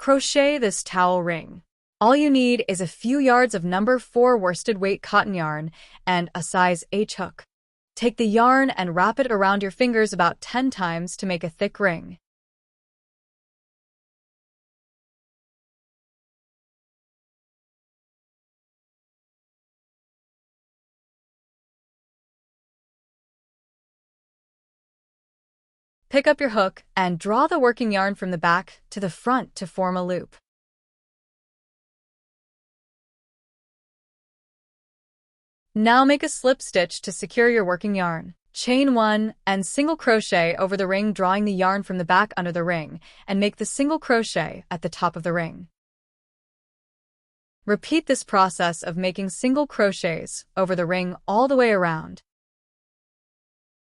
Crochet this towel ring. All you need is a few yards of number 4 worsted weight cotton yarn and a size H hook. Take the yarn and wrap it around your fingers about 10 times to make a thick ring. Pick up your hook and draw the working yarn from the back to the front to form a loop. Now make a slip stitch to secure your working yarn. Chain 1 and single crochet over the ring, drawing the yarn from the back under the ring, and make the single crochet at the top of the ring. Repeat this process of making single crochets over the ring all the way around.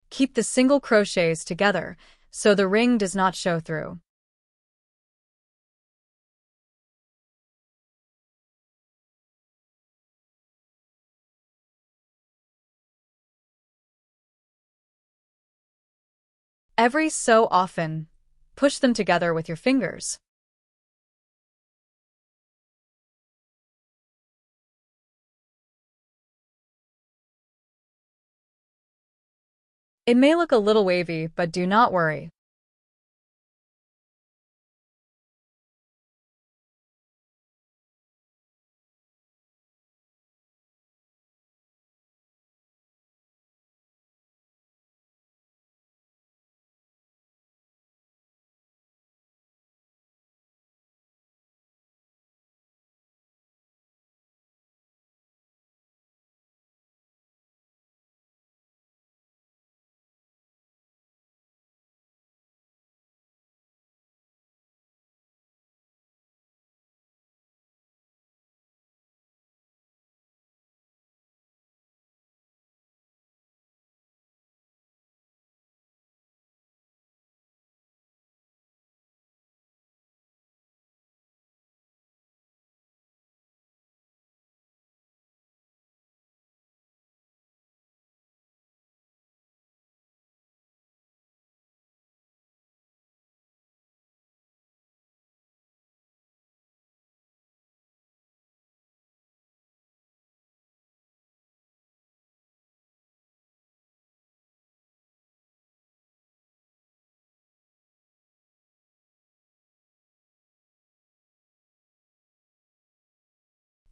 Keep the single crochets together so the ring does not show through. Every so often, push them together with your fingers. It may look a little wavy, but do not worry.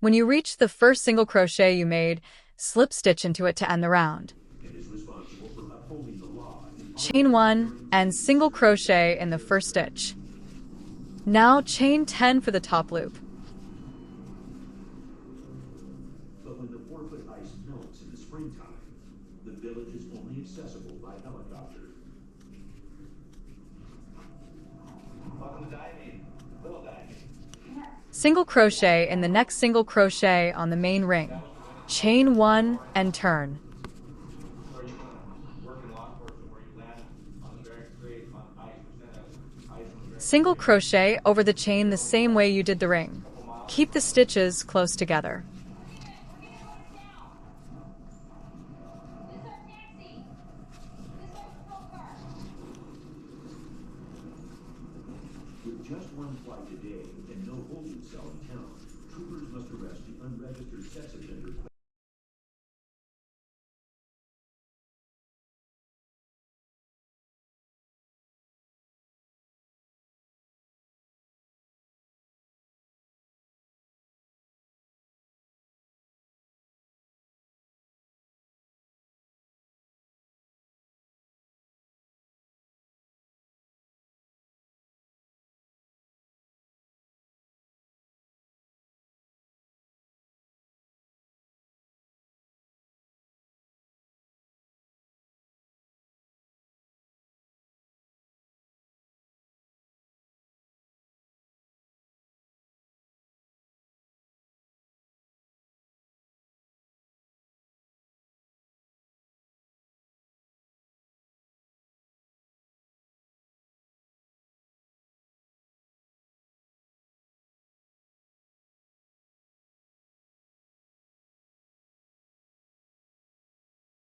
When you reach the first single crochet you made, slip stitch into it to end the round. Chain 1 and single crochet in the first stitch. Now chain 10 for the top loop. But when the 4-foot ice melts in the springtime, the village is only accessible by helicopter. Welcome to diving, little diving. Single crochet in the next single crochet on the main ring. Chain 1 and turn. Single crochet over the chain the same way you did the ring. Keep the stitches close together. With just one flight a day and no holding cell in town, troopers must arrest the unregistered sex offender.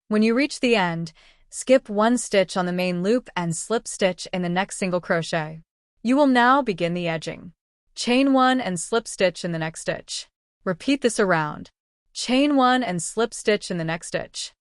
When you reach the end, skip 1 stitch on the main loop and slip stitch in the next single crochet. You will now begin the edging. Chain 1 and slip stitch in the next stitch. Repeat this around. Chain 1 and slip stitch in the next stitch.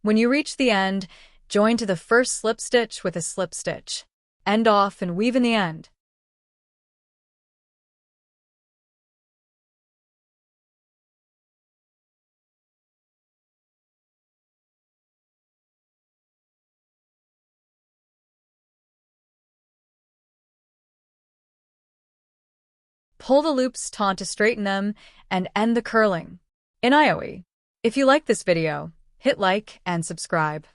When you reach the end, join to the first slip stitch with a slip stitch. End off and weave in the end. Pull the loops taut to straighten them and end the curling. In IOE. If you like this video, hit like and subscribe.